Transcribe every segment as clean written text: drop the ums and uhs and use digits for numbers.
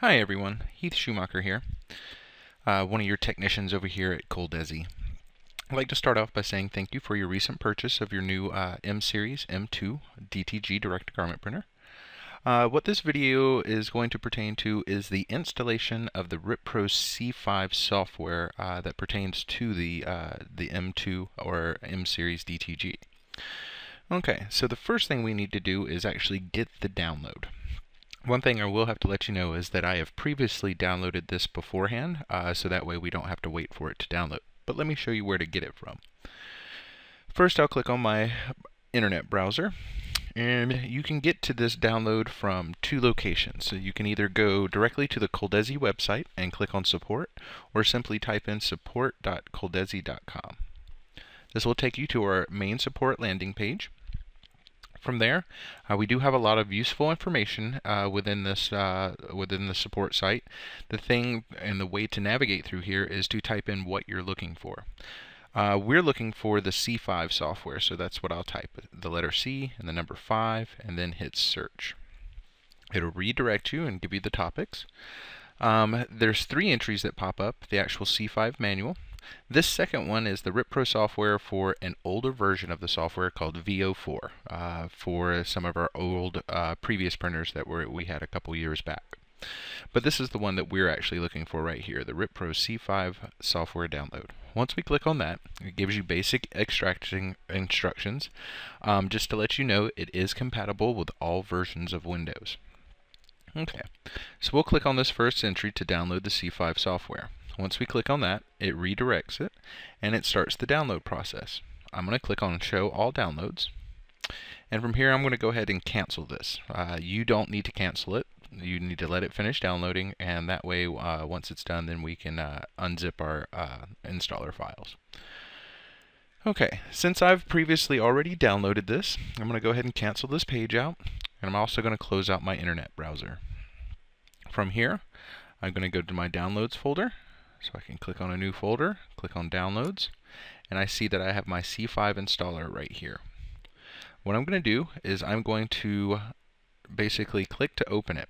Hi everyone, Heath Schumacher here, one of your technicians over here at Coldesi. I'd like to start off by saying thank you for your recent purchase of your new M-Series M2 DTG direct garment printer. What this video is going to pertain to is the installation of the RipPro C5 software that pertains to the M2 or M-Series DTG. Okay, so the first thing we need to do is actually get the download. One thing I will have to let you know is that I have previously downloaded this beforehand, so that way we don't have to wait for it to download. But let me show you where to get it from. First, I'll click on my internet browser, and you can get to this download from two locations. So you can either go directly to the Coldesi website and click on support, or simply type in support.coldesi.com. This will take you to our main support landing page. From there, we do have a lot of useful information within the support site. The thing and the way to navigate through here is to type in what you're looking for. We're looking for the C5 software, so that's what I'll type. The letter C and the number 5, and then hit search. It'll redirect you and give you the topics. There's 3 entries that pop up: the actual C5 manual. This second one is the RipPro software for an older version of the software called VO4 for some of our old previous printers that we had a couple years back. But this is the one that we're actually looking for right here, the RipPro C5 software download. Once we click on that, it gives you basic extracting instructions. Just to let you know, it is compatible with all versions of Windows. Okay, so we'll click on this first entry to download the C5 software. Once we click on that, it redirects it, and it starts the download process. I'm going to click on Show All Downloads, and from here I'm going to go ahead and cancel this. You don't need to cancel it. You need to let it finish downloading, and that way once it's done, then we can unzip our installer files. Okay, since I've previously already downloaded this, I'm going to go ahead and cancel this page out, and I'm also going to close out my internet browser. From here, I'm going to go to my Downloads folder. So I can click on a new folder, click on Downloads, and I see that I have my C5 installer right here. What I'm going to do is I'm going to basically click to open it.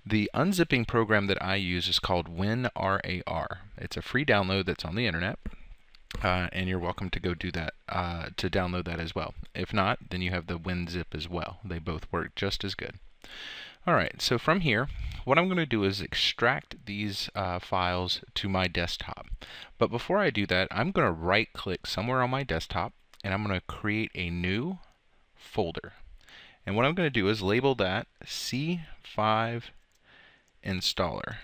The unzipping program that I use is called WinRAR. It's a free download that's on the internet, and you're welcome to go do that to download that as well. If not, then you have the WinZip as well. They both work just as good. Alright, so from here, what I'm going to do is extract these files to my desktop. But before I do that, I'm going to right-click somewhere on my desktop, and I'm going to create a new folder. And what I'm going to do is label that C5 Installer,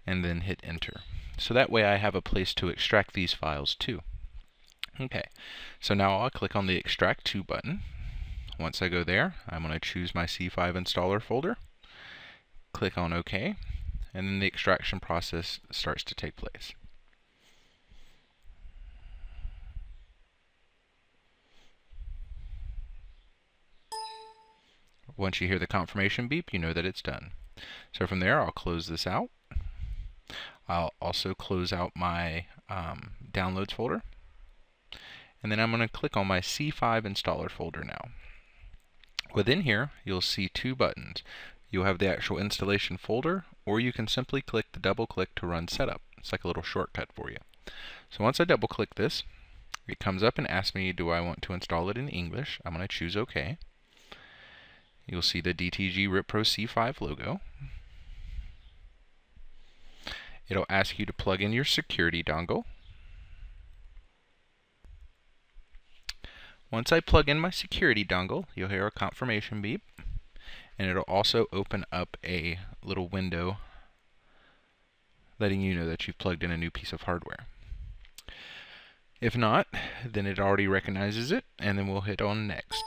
and then hit Enter. So that way I have a place to extract these files to. Okay, so now I'll click on the Extract To button. Once I go there, I'm going to choose my C5 installer folder, click on OK, and then the extraction process starts to take place. Once you hear the confirmation beep, you know that it's done. So from there, I'll close this out. I'll also close out my Downloads folder, and then I'm going to click on my C5 installer folder now. Within here, you'll see 2 buttons. You'll have the actual installation folder, or you can simply click the double click to run setup. It's like a little shortcut for you. So once I double click this, it comes up and asks me, do I want to install it in English? I'm going to choose OK. You'll see the DTG RipPro C5 logo. It'll ask you to plug in your security dongle. Once I plug in my security dongle, you'll hear a confirmation beep, and it'll also open up a little window letting you know that you've plugged in a new piece of hardware. If not, then it already recognizes it, and then we'll hit on Next.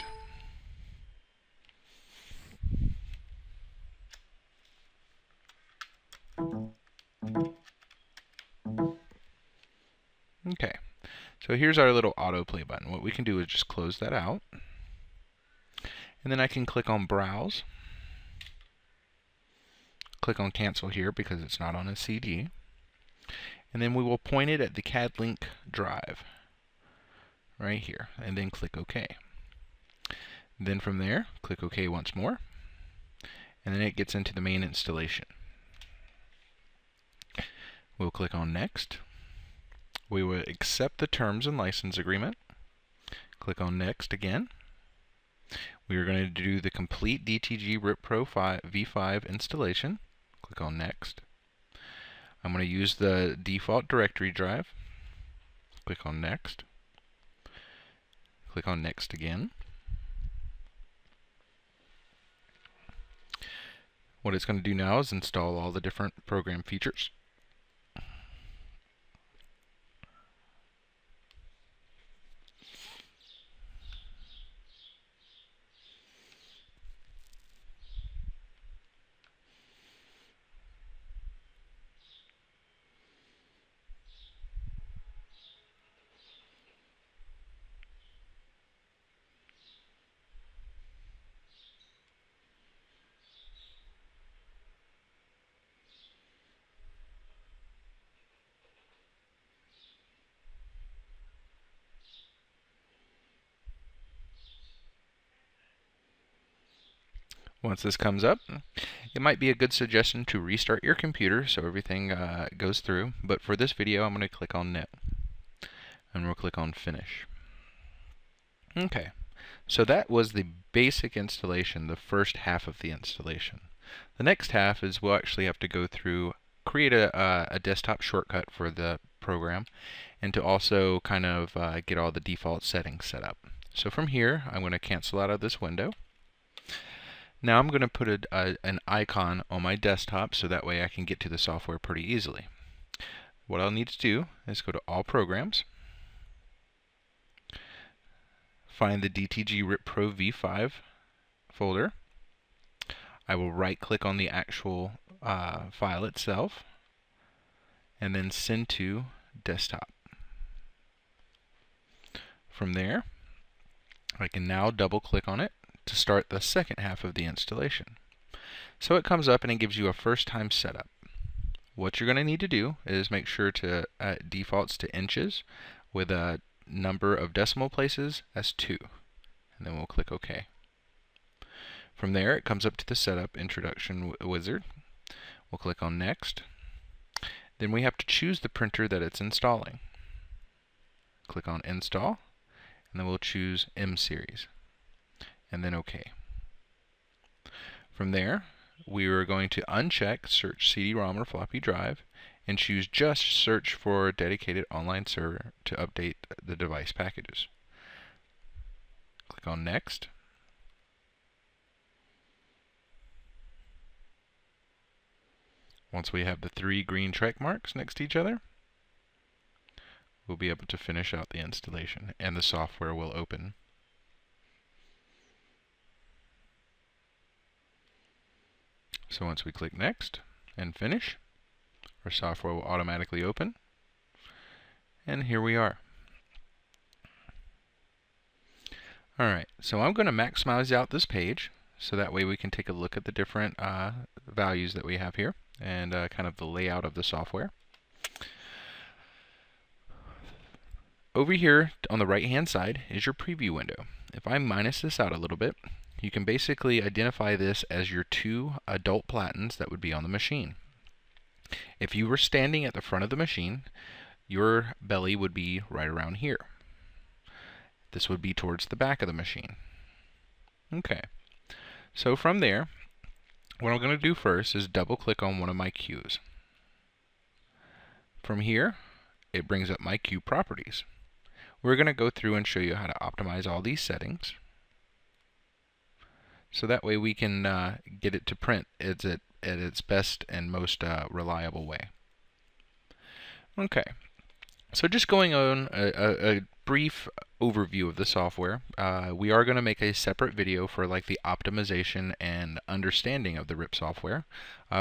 Okay. So here's our little autoplay button. What we can do is just close that out. And then I can click on Browse. Click on Cancel here because it's not on a CD. And then we will point it at the CAD link drive right here. And then click OK. Then from there, click OK once more. and then it gets into the main installation. We'll click on Next. We will accept the terms and license agreement. Click on Next again. We are going to do the complete DTG RipPro V5 installation. Click on Next. I'm going to use the default directory drive. Click on Next. Click on Next again. What it's going to do now is install all the different program features. Once this comes up, it might be a good suggestion to restart your computer so everything goes through, but for this video I'm going to click on No, and we'll click on Finish. Okay, so that was the basic installation, the first half of the installation. The next half is we'll actually have to go through, create a desktop shortcut for the program, and to also kind of get all the default settings set up. So from here, I'm going to cancel out of this window. Now I'm going to put an icon on my desktop so that way I can get to the software pretty easily. What I'll need to do is go to All Programs, find the DTG RipPro V5 folder. I will right click on the actual file itself and then send to desktop. From there, I can now double click on it to start the second half of the installation. So it comes up and it gives you a first time setup. What you're going to need to do is make sure to defaults to inches with a number of decimal places as 2, and then we'll click OK. From there it comes up to the setup introduction wizard. We'll click on Next. Then we have to choose the printer that it's installing. Click on Install, and then we'll choose M series, and then OK. From there, we are going to uncheck Search CD-ROM or floppy drive and choose just Search for dedicated online server to update the device packages. Click on Next. Once we have the 3 green check marks next to each other, we'll be able to finish out the installation and the software will open. So once we click Next and Finish, our software will automatically open, and here we are. Alright, so I'm going to maximize out this page so that way we can take a look at the different values that we have here and kind of the layout of the software. Over here on the right hand side is your preview window. If I minus this out a little bit, you can basically identify this as your 2 adult platens that would be on the machine. If you were standing at the front of the machine, your belly would be right around here. This would be towards the back of the machine. Okay, so from there, what I'm going to do first is double click on one of my cues. From here, it brings up my cue properties. We're going to go through and show you how to optimize all these settings, so that way we can get it to print at its best and most reliable way. Okay, so just going on a brief overview of the software, we are going to make a separate video for like the optimization and understanding of the RIP software,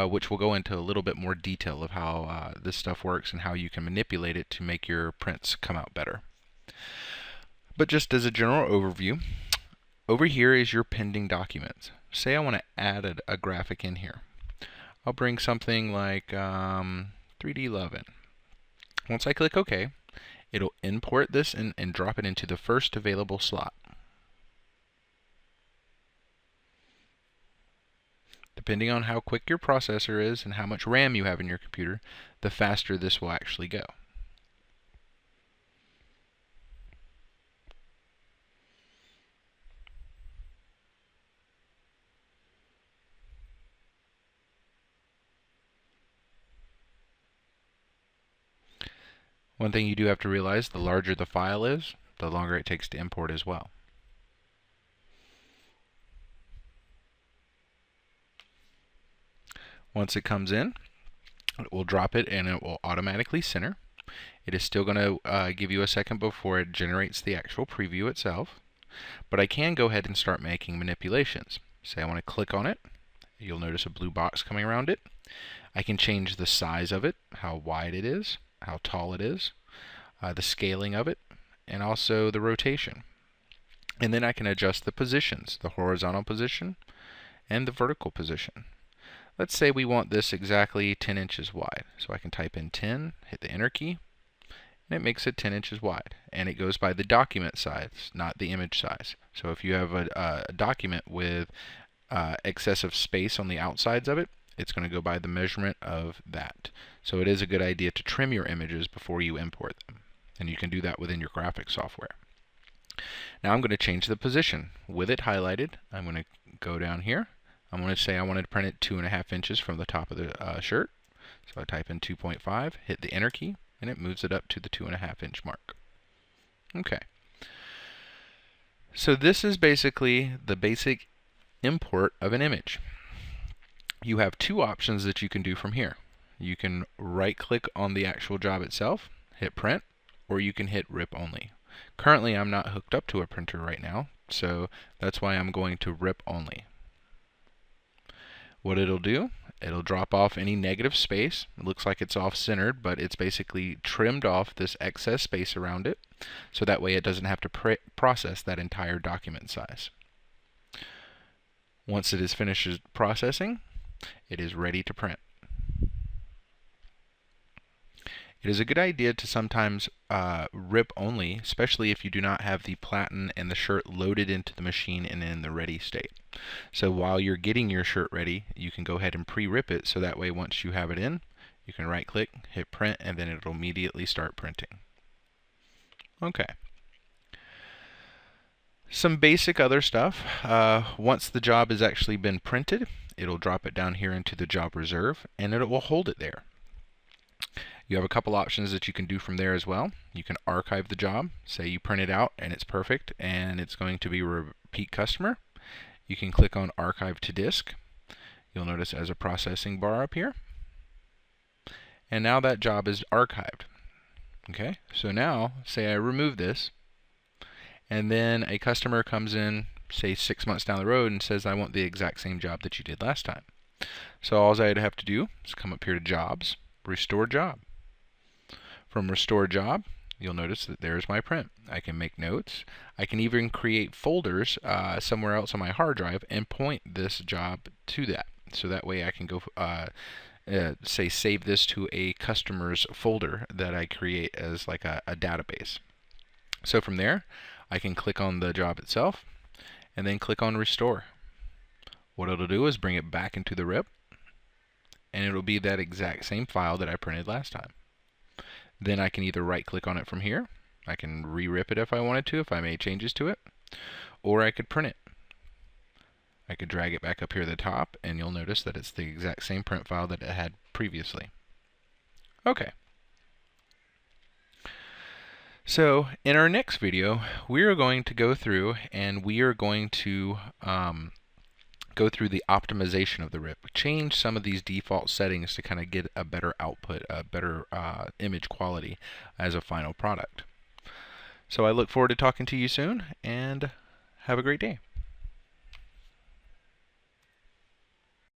which will go into a little bit more detail of how this stuff works and how you can manipulate it to make your prints come out better. But just as a general overview, over here is your pending documents. Say I want to add a graphic in here. I'll bring something like 3D Love in. Once I click OK, it'll import this and drop it into the first available slot. depending on how quick your processor is and how much RAM you have in your computer, the faster this will actually go. One thing you do have to realize, the larger the file is, the longer it takes to import as well. Once it comes in, it will drop it and it will automatically center. It is still going to give you a second before it generates the actual preview itself. But I can go ahead and start making manipulations. Say I want to click on it. You'll notice a blue box coming around it. I can change the size of it, how wide it is, how tall it is, the scaling of it, and also the rotation. And then I can adjust the positions, the horizontal position and the vertical position. Let's say we want this exactly 10 inches wide. So I can type in 10, hit the enter key, and it makes it 10 inches wide. And it goes by the document size, not the image size. So if you have a document with excessive space on the outsides of it, it's going to go by the measurement of that. So it is a good idea to trim your images before you import them. And you can do that within your graphics software. Now I'm going to change the position. With it highlighted, I'm going to go down here. I'm going to say I wanted to print it 2.5 inches from the top of the shirt. So I type in 2.5, hit the enter key, and it moves it up to the 2.5 inch mark. Okay. So this is basically the basic import of an image. You have two options that you can do from here. You can right click on the actual job itself, hit print, or you can hit rip only. Currently I'm not hooked up to a printer right now, so that's why I'm going to rip only. What it'll do, it'll drop off any negative space. It looks like it's off-centered, but it's basically trimmed off this excess space around it, so that way it doesn't have to process that entire document size. Once it is finished processing, it is ready to print. It is a good idea to sometimes rip only, especially if you do not have the platen and the shirt loaded into the machine and in the ready state. So while you're getting your shirt ready, you can go ahead and pre-rip it, so that way once you have it in, you can right click, hit print, and then it'll immediately start printing. Okay. Some basic other stuff. Once the job has actually been printed, it'll drop it down here into the job reserve, and it will hold it there. You have a couple options that you can do from there as well. You can archive the job. Say you print it out and it's perfect and it's going to be a repeat customer. You can click on Archive to Disk. You'll notice as a processing bar up here. And now that job is archived. Okay, so now say I remove this, and then a customer comes in, say 6 months down the road, and says I want the exact same job that you did last time. So all I'd have to do is come up here to Jobs, Restore Job. From Restore Job, you'll notice that there's my print. I can make notes. I can even create folders somewhere else on my hard drive and point this job to that. So that way I can go, say, save this to a customer's folder that I create as like a database. So from there, I can click on the job itself and then click on Restore. What it'll do is bring it back into the RIP, and it'll be that exact same file that I printed last time. Then I can either right click on it from here, I can re-rip it if I wanted to, if I made changes to it, or I could print it. I could drag it back up here at the top, and you'll notice that it's the exact same print file that it had previously. Okay. So in our next video, we are going to go through and we are going to go through the optimization of the RIP, change some of these default settings to kind of get a better output, a better image quality as a final product. So I look forward to talking to you soon, and have a great day.